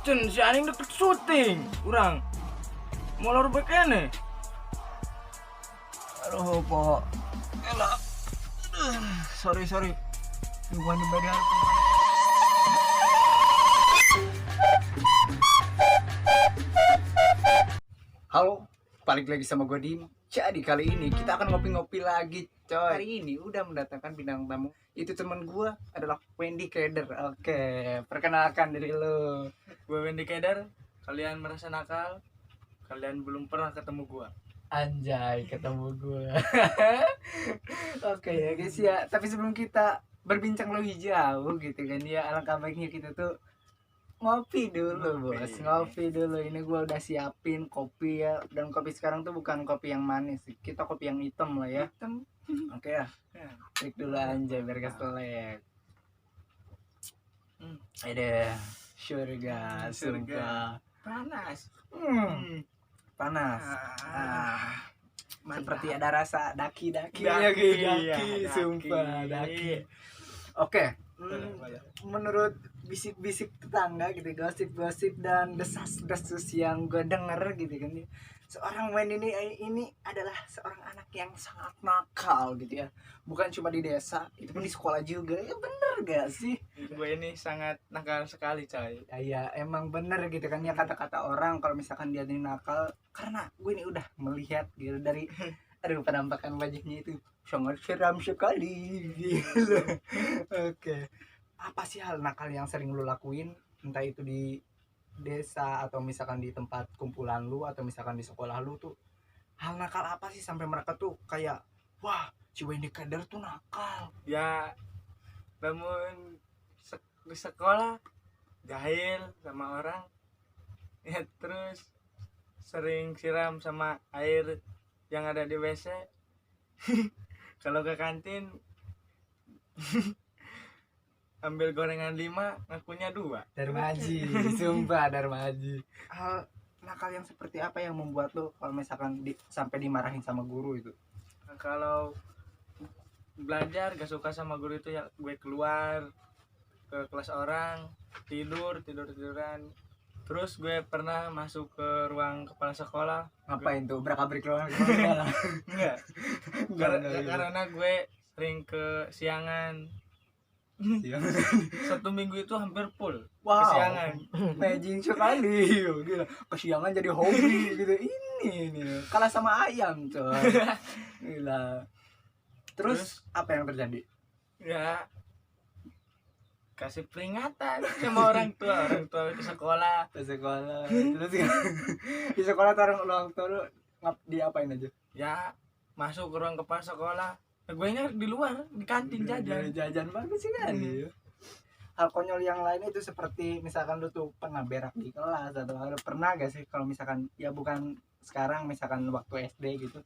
Cen si anjing deket syuting urang molor bekene. Aduh po elah. Sorry gua nih badar. Halo, balik lagi sama gue Dim. Jadi kali ini kita akan ngopi-ngopi lagi, coy. Hari ini udah mendatangkan bintang tamu. Itu teman gue adalah Wendy Keder. Oke, perkenalkan diri lo. Gue Wendy Keder. Kalian merasa nakal? Kalian belum pernah ketemu gua. Anjay, ketemu gue. Oke ya guys ya. Tapi sebelum kita berbincang lebih jauh gitu kan ya, alangkah baiknya kita tuh ngopi dulu bos, ngopi dulu. Ini gue udah siapin kopi ya, dan kopi sekarang tuh bukan kopi yang manis, kita kopi yang hitam lah ya. Hitam. Oke ya, klik dulu anjay biar gak selek. Ada surga, surga. Panas. Panas. Seperti ada rasa daki-daki. Daki, Sumpah daki. Oke. Menurut bisik-bisik tetangga gitu, gosip-gosip dan desas-desus yang gue denger gitu kan, seorang Wendy ini adalah seorang anak yang sangat nakal gitu ya, bukan cuma di desa, itu pun di sekolah juga. Ya bener gak sih? Gue ini sangat nakal sekali coy. Ya emang bener gitu kan ya kata-kata orang kalau misalkan dia ini nakal, karena gue ini udah melihat gitu dari penampakan wajahnya itu sangat seram sekali gitu. Oke. Apa sih hal nakal yang sering lu lakuin, entah itu di desa atau misalkan di tempat kumpulan lu atau misalkan di sekolah lu tuh, hal nakal apa sih sampai mereka tuh kayak wah si Wendy Keder tuh nakal? Ya bangun di sekolah jahil sama orang ya, terus sering siram sama air yang ada di WC. Kalau ke kantin ambil gorengan 5 ngakunya 2. Darmaji, sumpah Darmaji. Hal nakal yang seperti apa yang membuat lo kalau misalkan sampai dimarahin sama guru itu? Nah, kalau belajar gak suka sama guru itu ya gue keluar ke kelas orang, tiduran. Terus gue pernah masuk ke ruang kepala sekolah. Ngapain tuh? Berak-abrik ruang kepala? Enggak. Karena gue sering ke siangan. Satu minggu itu hampir full kesiangan. Amazing sekali. Gila, kesiangan jadi hobi gitu. Ini nih kalah sama ayam coy. Gila. Terus apa yang terjadi? Ya kasih peringatan sama orang tua ke sekolah. Terus di sekolah taruh ulang tahun diapain aja? Ya masuk ke ruang kepala sekolah. Gue nya di luar di kantin jajan bagus sih kan. Hal konyol yang lain itu seperti misalkan lu tuh pernah berak di kelas atau lu pernah gak sih kalau misalkan ya bukan sekarang, misalkan waktu SD gitu?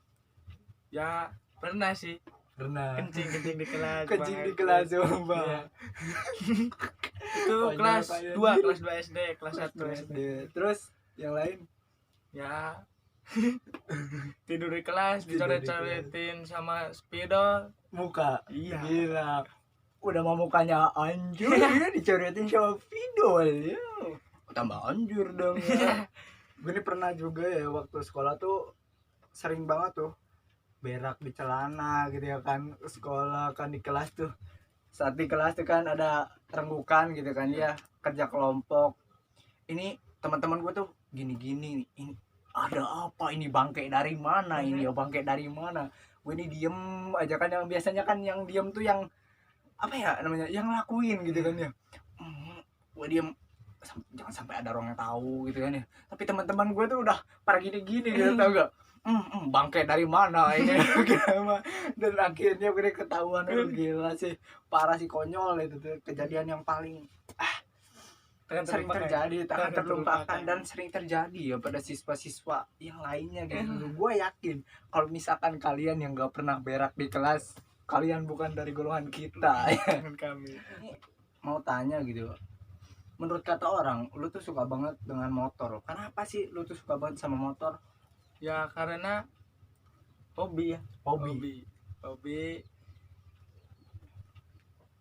Ya pernah sih. Pernah. Kencing di kelas. Kencing di kelas coba. Ya. Itu kelas 2 SD, kelas 1 SD. Terus yang lain? Ya tidur di kelas, dicoret-coretin sama spidol muka. Iya. Gila. Udah mau mukanya anjur ya dicoretin sama spidol ya. Tambah anjur dong ya. Gue ini pernah juga ya waktu sekolah tuh sering banget tuh berak di celana gitu ya kan, sekolah kan di kelas tuh. Saat di kelas tuh kan ada renggukan gitu kan ya, kerja kelompok. Ini teman-teman gue tuh gini-gini, ini ada apa ini, bangke dari mana ini ya, bangke dari mana. Gue ini diem aja kan, yang biasanya kan yang diem tuh yang apa ya namanya, yang lakuin gitu kan ya. Gue diem jangan sampai ada orang yang tahu gitu kan ya. Tapi teman-teman gue tuh udah pada gini-gini gitu, tau gak? Bangke dari mana ini. Dan akhirnya gue ketahuan. Gila sih, parah sih, konyol itu tuh kejadian yang paling sering terjadi, tak terlupakan dan sering terjadi ya pada siswa-siswa yang lainnya gitu. Gue yakin kalau misalkan kalian yang gak pernah berak di kelas, kalian bukan dari golongan kita ya. Kami. Mau tanya gitu, menurut kata orang lu tuh suka banget dengan motor. Kenapa sih lu tuh suka banget sama motor? Ya karena hobi ya. Hobi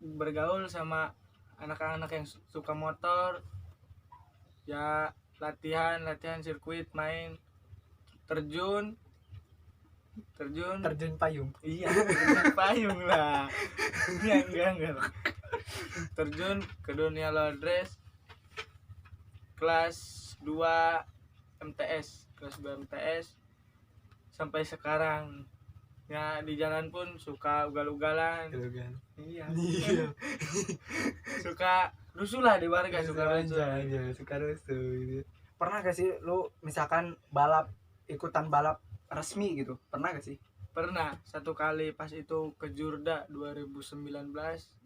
bergaul sama anak-anak yang suka motor, Ya latihan sirkuit, main terjun Terjun payung. iya terjun payung lah. Enggak terjun ke dunia road race kelas 2 MTS sampai sekarang. Ya di jalan pun suka ugal-ugalan. Kan. Iya. Iya. Suka rusuh lah di warga, suka rusuh. Suka rusuh gitu. Pernah gak sih lu misalkan ikutan balap resmi gitu? Pernah gak sih? Pernah satu kali pas itu ke Jurda 2019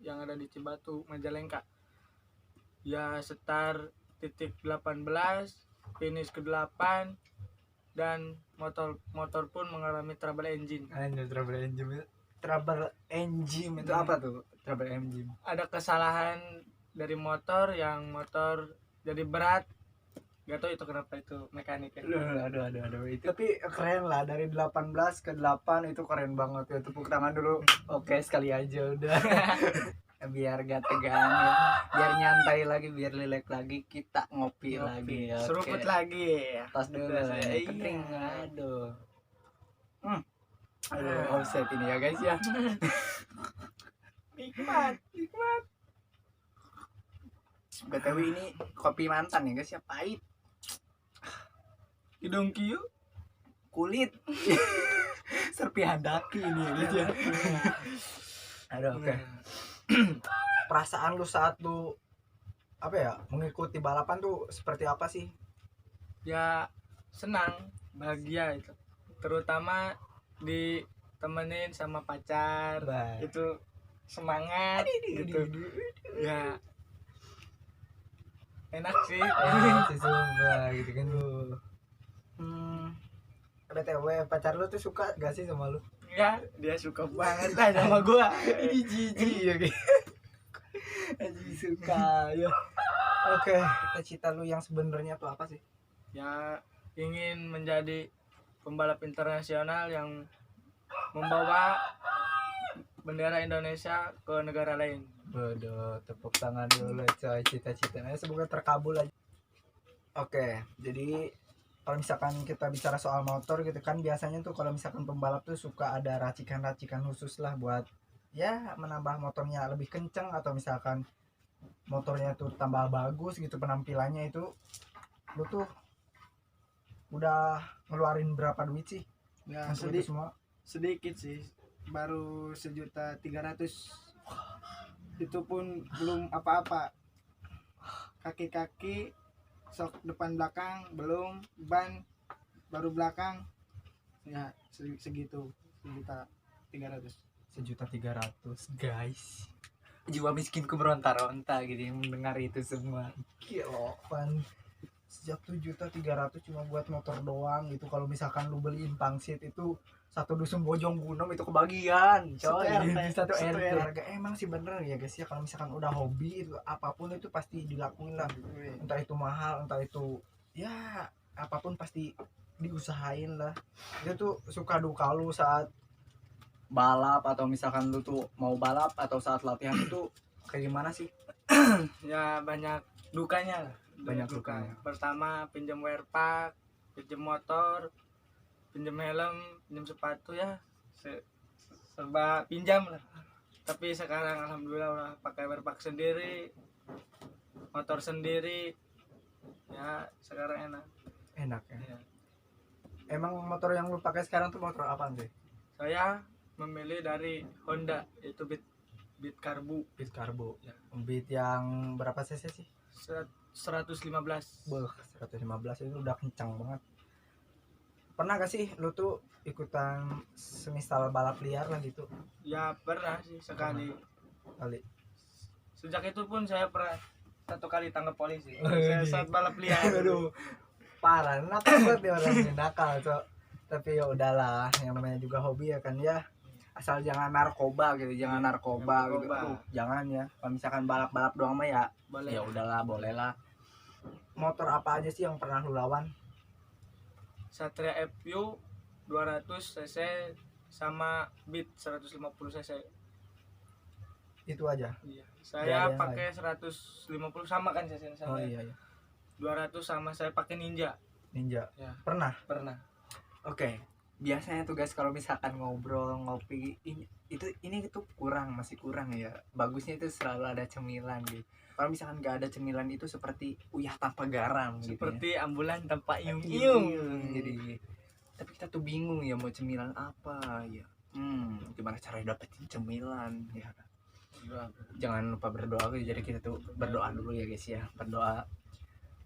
yang ada di Cibatu, Majalengka. Ya start titik 18, finish ke 8, dan motor pun mengalami trouble engine. Trouble engine itu apa tuh? Trouble engine. Ada kesalahan dari motor jadi berat. Gak tau itu kenapa, itu mekaniknya. Aduh. Itu tapi keren lah, dari 18 ke 8 itu keren banget ya. Tepuk tangan dulu. Oke, sekali aja udah. Biar gak tegang ya. Biar nyantai lagi, biar relax lagi, kita ngopi lagi. Oke. Seruput lagi. Tas dulu. Iya. Kering. Aduh. Aduh, offset ini ya guys ya. Nikmat. BTW ini kopi mantan ya guys ya, pahit. Hidung kiu. Kulit. Serpihan daki ini guys ya. Aduh, oke. Perasaan lu saat lu mengikuti balapan tuh seperti apa sih? Ya senang, bahagia itu. Terutama ditemenin sama pacar. Baik. Itu semangat gitu. Ya enak sih. Sumpah gitu kan lu. BTW pacar lu tuh suka gak sih sama lu? Ya dia suka banget lah sama gua. Jijik ya guys. Aji suka ya. Oke, cita-cita lu yang sebenarnya tuh apa sih? Ya ingin menjadi pembalap internasional yang membawa bendera Indonesia ke negara lain. Bodoh, tepuk tangan dulu coy, cita-citanya semoga terkabul aja. Oke, jadi kalau misalkan kita bicara soal motor gitu kan, biasanya tuh kalau misalkan pembalap tuh suka ada racikan-racikan khusus lah buat ya menambah motornya lebih kenceng, atau misalkan motornya tuh tambah bagus gitu penampilannya. Itu lu tuh udah ngeluarin berapa duit sih? Ya untuk itu semua? sedikit sih, baru 1.300.000. Itu pun belum apa-apa, kaki sok depan belakang belum, ban baru belakang. Ya segitu, 1.300.000. 1.300.000 guys. Jiwa miskinku meronta-ronta gitu yang mendengar itu semua. Gila pan, sejak 1.300.000 cuma buat motor doang gitu. Kalau misalkan lu beliin pangsit itu satu dusun Bojong Gunung itu kebagian coy. Satu RT. Harga emang sih bener ya guys ya, kalau misalkan udah hobi itu apapun itu pasti dilakuin lah. Entah itu mahal, entah itu ya apapun pasti diusahain lah. Itu tuh suka duka lu saat balap, atau misalkan lu tuh mau balap atau saat latihan itu kayak gimana sih? Ya banyak dukanya lah. Banyak dukanya. Pertama pinjam wear pack, pinjam motor, pinjam helm, pinjam sepatu, ya serba pinjam lah. Tapi sekarang alhamdulillah udah pakai wear pack sendiri, motor sendiri. Ya sekarang enak Ya. ya. Emang motor yang lu pakai sekarang tuh motor apaan sih? Saya memilih dari Honda, itu Beat Carbu. Beat Carbo. Ya. Beat yang berapa cc sih? 115. 115 itu udah kencang banget. Pernah gak sih lu tuh ikutan semisal balap liar lah gitu? Ya pernah sih sekali. Kali. Sejak itu pun saya pernah satu kali tangkap polisi. Oh, Saya iya. saat balap liar. Aduh, parah, nakal banget ya orangnya, nakal cok. Tapi ya udahlah, yang namanya juga hobi ya kan ya. Asal jangan narkoba gitu, jangan narkoba gitu. Aduh, jangan ya. Kalau misalkan balap-balap doang mah ya, Boleh. ya udahlah, boleh lah. Motor apa aja sih yang pernah lu lawan? Satria FU 200 cc sama Beat 150 cc. Itu aja. Iya. Nggak ada Saya yang pakai 150 sama kan cc sama. Oh iya. 200 sama saya pakai Ninja. Ninja. Ya, Pernah. pernah. Biasanya tuh guys kalau misalkan ngobrol ngopi ini tuh masih kurang ya. Bagusnya itu selalu ada cemilan gitu. Kalau misalkan nggak ada cemilan itu seperti uyah tanpa garam gitu. Seperti ambulan tanpa Iung. Jadi tapi kita tuh bingung ya mau cemilan apa ya. Gimana caranya dapetin cemilan ya. Jangan lupa berdoa. Jadi kita tuh berdoa dulu ya guys ya. Berdoa.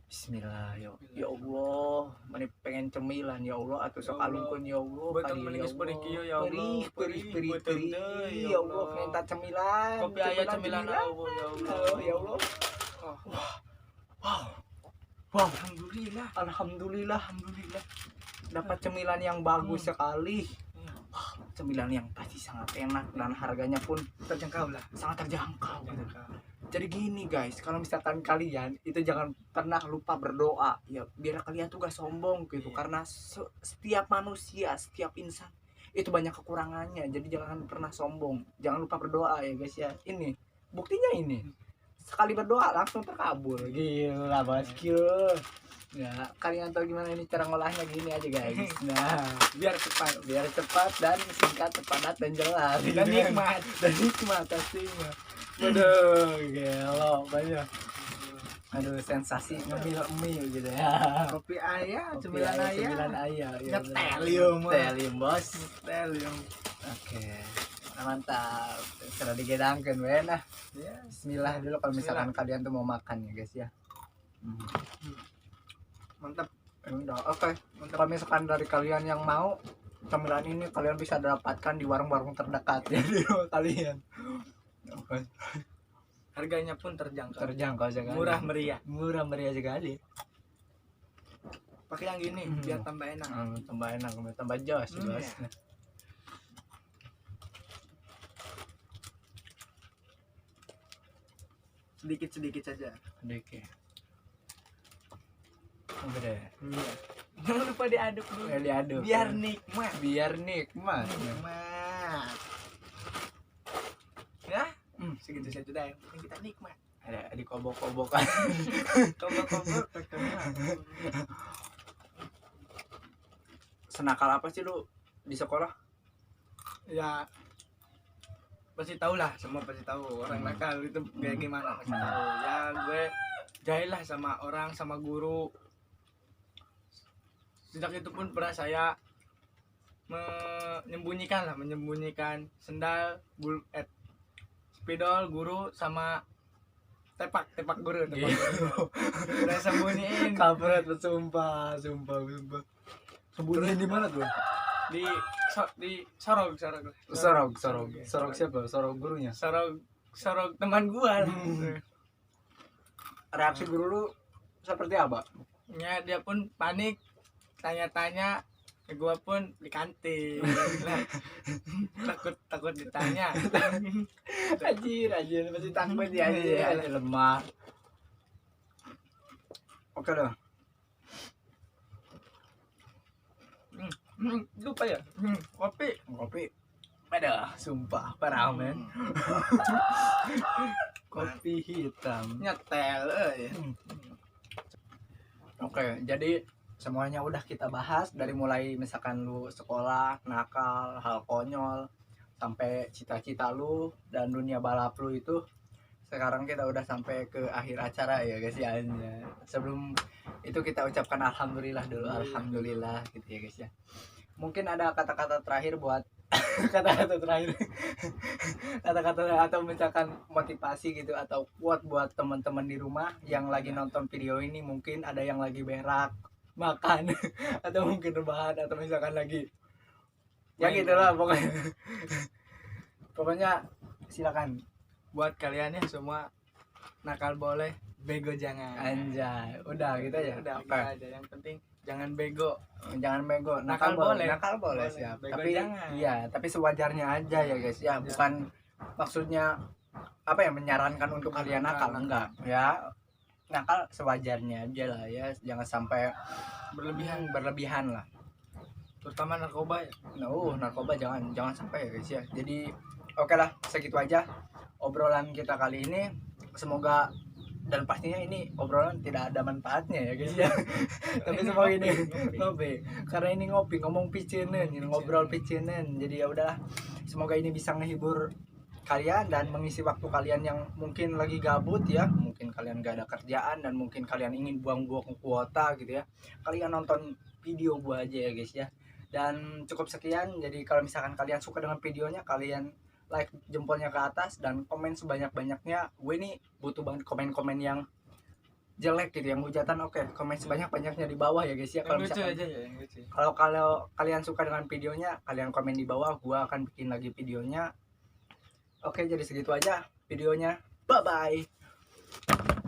Bismillah ya Allah, mana pengen cemilan ya Allah atau sok Ya Allah. alungkeun ya Allah Betul kali meninggis perih kieu ya Allah. perih Ya ya Allah Allah. minta cemilan Kopi aya cemilan Allah ya Allah. ya Allah. Oh, Wow, alhamdulillah. alhamdulillah dapat cemilan yang bagus sekali. Cemilan yang pasti sangat enak dan harganya pun Terjangkau lah. sangat terjangkau. Jadi gini guys, kalau misalkan kalian itu jangan pernah lupa berdoa ya, biar kalian tuh gak sombong gitu. Iya. Karena setiap manusia, setiap insan itu banyak kekurangannya. Jadi jangan pernah sombong, jangan lupa berdoa ya guys ya. Ini buktinya ini, sekali berdoa langsung terkabul. Gila bosku ya. Kalian tahu gimana ini cara ngolahnya, gini aja guys. Nah, Biar cepat dan singkat, padat dan jelas dan nikmat. pastinya. Waduh, gelo banyak. Aduh, sensasi ngemil gitu ya. Kopi aya, Kopi cemilan ayah. Ya, Ngetelium, Ngetelium, bos. Telium. Oke. Mantap. Sudah digedangkeun we nah. Ya. Bismillah dulu kalau misalkan kalian tuh mau makan ya, guys ya. Mantap. Udah, oke. Kalau misalkan dari kalian yang mau cemilan ini, kalian bisa dapatkan di warung-warung terdekat ya di rumah kalian. Oke. Harganya pun terjangkau Sekali. murah meriah sekali. pakai yang gini biar tambah enak. Tambah jos, bos. Ya. Sedikit saja. Sedikit. Udah. Iya. Jangan lupa diaduk dulu Diaduk. biar nikmat. Nikmat. Nikmat. Ya, segitu saja dah. Yang penting kita nikmat. Ada di kobok-kobokan. Kobok-kobok ketemu. Senakal apa sih lu di sekolah? Ya pasti tahu lah, semua pasti tahu orang nakal itu kayak gimana pasti tahu. Ya gue jahil lah sama orang, sama guru. Sejak itu pun pernah saya menyembunyikan sendal, spidol guru sama tepak guru. Udah sembunyiin Kampret, sumpah. Sembunyiin di mana tuh? di sorog Siapa? Sorog gurunya. sorog teman gua. Reaksi guru lu seperti apa? Ya dia pun panik, tanya-tanya, gua pun di kantin. takut ditanya. Anjir masih takut ya lemah. Oke dah. Lupa ya. Kopi. Ada, sumpah parah men. Kopi hitam. Nyetel ya. Oke, jadi semuanya udah kita bahas dari mulai misalkan lu sekolah, nakal, hal konyol sampai cita-cita lu dan dunia balap lu itu. Sekarang kita udah sampai ke akhir acara ya guys ya. Sebelum itu kita ucapkan alhamdulillah dulu, alhamdulillah gitu ya guys ya. Mungkin ada kata-kata terakhir buat kata-kata atau misalkan motivasi gitu atau quote buat teman-teman di rumah yang lagi nonton video ini, mungkin ada yang lagi berak, makan atau mungkin rebahan atau misalkan lagi ya gitulah pokoknya silakan. Buat kalian ya semua, nakal boleh, bego jangan. Anjay, udah gitu ya. Udah Oke. aja. Yang penting jangan bego. Jangan bego. Nakal boleh. Nakal boleh Boleh. siap. Bego Tapi jangan. iya, tapi sewajarnya aja ya guys ya. Bukan maksudnya apa ya, menyarankan untuk kalian nakal, enggak ya. Nakal sewajarnya aja lah ya. Jangan sampai berlebihan lah. Terutama narkoba ya. Narkoba jangan sampai ya guys ya. Jadi oke lah, segitu aja obrolan kita kali ini. Semoga dan pastinya ini obrolan tidak ada manfaatnya ya guys ya. Tapi semua ini ngopi, karena ini ngopi ngomong picenen, ngobrol picenen, jadi ya udahlah, semoga ini bisa ngehibur kalian dan mengisi waktu kalian yang mungkin lagi gabut ya, mungkin kalian gak ada kerjaan dan mungkin kalian ingin buang-buang kuota gitu ya, kalian nonton video gua aja ya guys ya. Dan cukup sekian, jadi kalau misalkan kalian suka dengan videonya, kalian like jempolnya ke atas dan komen sebanyak-banyaknya. Gue nih butuh banget komen-komen yang jelek gitu, yang hujatan, oke, komen sebanyak-banyaknya di bawah ya guys ya. Kalau Yang lucu misalkan aja ya, yang lucu. kalau kalian suka dengan videonya, kalian komen di bawah, gue akan bikin lagi videonya. Oke, jadi segitu aja videonya. Bye bye.